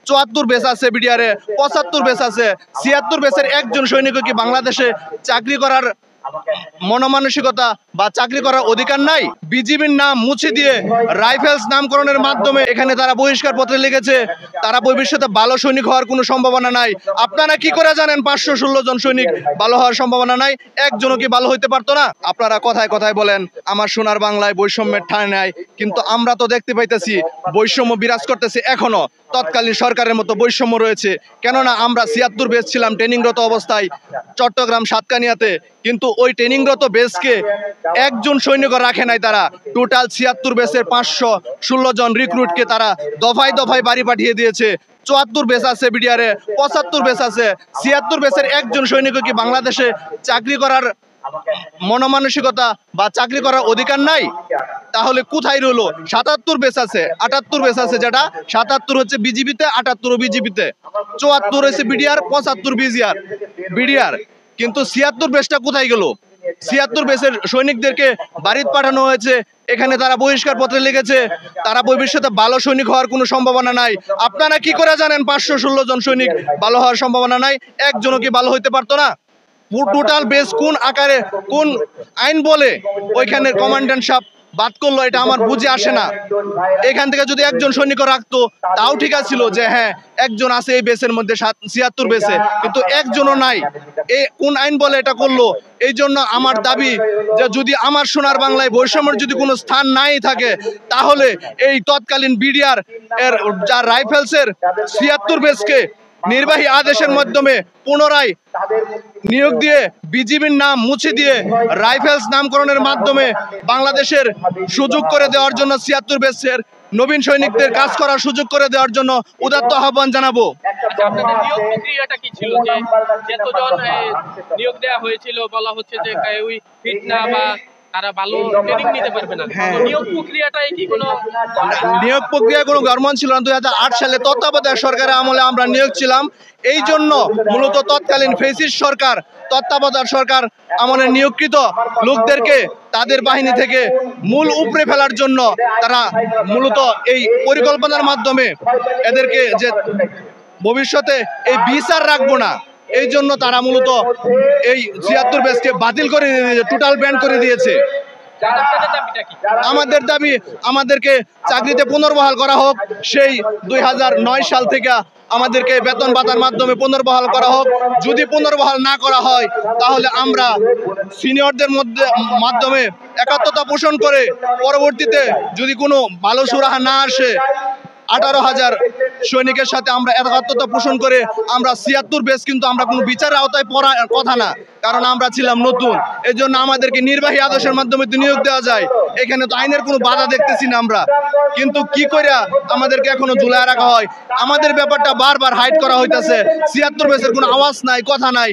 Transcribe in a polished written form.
74 base আছে বিডিআরে, 75 base আছে, 76 বেসের একজন সৈনিকও কি বাংলাদেশে চাকরি করার মনোমানসিকতা বা চাকরি করার অধিকার নাই? বিজিবির নাম মুছে দিয়ে রাইফেলস নামকরণের মাধ্যমে এখানে তারা বহিষ্কার পত্রে লিখেছে তারা ভবিষ্যতে ভালো সৈনিক হওয়ার কোনো সম্ভাবনা নাই। আপনারা কি করে জানেন 516 জন সৈনিক ভালো হওয়ার সম্ভাবনা নাই? একজনও কি ভালো হইতে পারতো না? আপনারা কথায় কথায় বলেন আমার সোনার বাংলায় বৈষম্যের ঠাঁই নাই, কিন্তু আমরা তো দেখতে পাইতেছি বৈষম্য বিরাজ করতেছে। এখনো তৎকালীন সরকারের মতো বৈষম্য রয়েছে, কেননা আমরা 76 বেস ছিলাম ট্রেনিংরত অবস্থায় চট্টগ্রাম সাতকানিয়াতে, কিন্তু ওই ট্রেনিংরত বেসকে একজন সৈনিকও রাখে নাই। তারা টোটাল 76 বেসের 516 জন রিক্রুটকে তারা দফায় দফায় বাড়ি পাঠিয়ে দিয়েছে। 74 বেস আছে বিডিআরে, 75 বেস আছে, 76 বেসের একজন সৈনিকও কি বাংলাদেশে চাকরি করার মনোমানসিকতা বা চাকরি করার অধিকার নাই? তাহলে কোথায় রইলো? 77 বেস আছে, 78 বেস আছে, যেটা 77 হচ্ছে বিজিবিতে, 78 বিজিবিতে, 74 হচ্ছে বিডিআর, 75 বিডিআর। কিন্তু 76 বেসটা কোথায় গেল? 76 বেসের সৈনিকদেরকে বাড়িতে পাঠানো হয়েছে, এখানে তারা বহিষ্কার পত্রে লিখেছে তারা ভবিষ্যতে ভালো সৈনিক হওয়ার কোনো সম্ভাবনা নাই। আপনারা কি করে জানেন 516 জন সৈনিক ভালো হওয়ার সম্ভাবনা নাই? একজনও কি ভালো হইতে পারতো না? টোটাল বেস কোন আকারে কোন আইন বলে ওইখানে কমান্ড্যান্ট সাহেব বাদ করলো, এটা আমার বুঝে আসে না। এখান থেকে যদি একজন সৈনিক রাখতো তাও ঠিক আছিল, যে হ্যাঁ একজন আছে এই বেসের মধ্যে 76 বেসে, কিন্তু একজনও নাই। এই কোন আইন বলে এটা করলো? এই জন্য আমার দাবি যে যদি আমার সোনার বাংলায় বৈষম্যের যদি কোনো স্থান নাই থাকে, তাহলে এই তৎকালীন বিডিআর এর যা রাইফেলসের 76 বেসকে নির্বাহী আদেশের মাধ্যমে পুনরায় নিয়োগ দিয়ে বিজিবির নাম মুছে দিয়ে রাইফেলস নামকরণের মাধ্যমে বাংলাদেশের সুযোগ করে দেওয়ার জন্য 76 বেসের নবীন সৈনিকদের কাজ করার সুযোগ করে দেওয়ার জন্য উদাত্ত আহ্বান জানাবো। আপনাদের নিয়োগ প্রক্রিয়াটা কি ছিল? যে যতজন নিয়োগ দেওয়া হয়েছিল বলা হচ্ছে যে ওই ফিট না বা তারা ভালো ট্রেনিং নিতে পারবে না, নিয়োগ প্রক্রিয়াটাই কি কোনো নিয়োগ প্রক্রিয়া কোনো গড়বড় ছিল না। 2008 সালে তত্ত্বাবধায়ক সরকারের আমলে আমরা নিয়োগ ছিলাম, এই জন্য মূলত তৎকালীন ফ্যাসিস্ট সরকার তত্ত্বাবধায়ক সরকার আমলে নিয়োগকৃত লোকদেরকে তাদের বাহিনী থেকে মূল উপড়ে ফেলার জন্য তারা মূলত এই পরিকল্পনার মাধ্যমে এদেরকে যে ভবিষ্যতে এই বিচার রাখবো না, এই জন্য তারা মূলত এই 76 বেসকে বাতিল করে দিয়েছে, টোটাল ব্যান করে দিয়েছে। আমাদের দাবি আমাদেরকে চাকরিতে পুনর্বহাল করা হোক, সেই 2009 সাল থেকে আমাদেরকে বেতন ভাতার মাধ্যমে পুনর্বহাল করা হোক। যদি পুনর্বহাল না করা হয় তাহলে আমরা সিনিয়রদের মাধ্যমে একাত্মতা পোষণ করে পরবর্তীতে যদি কোনো ভালো সুরাহা না আসে 18,000 সৈনিকের সাথে আমরা একাত্মতা পোষণ করে আমরা 76 বেস কিন্তু আমরা কোনো বিচারের আওতায় পড়ার কথা না, কারণ আমরা ছিলাম নতুন। এই জন্য আমাদেরকে নির্বাহী আদেশের মাধ্যমে নিয়োগ দেওয়া যায়, এখানে তো আইনের কোনো বাধা দেখতেছি না আমরা। কিন্তু কি করে আমাদেরকে এখনো ঝুলায় রাখা হয়? আমাদের ব্যাপারটা বারবার হাইড করা হইতেছে, 76 বেসের কোনো আওয়াজ নাই, কথা নাই।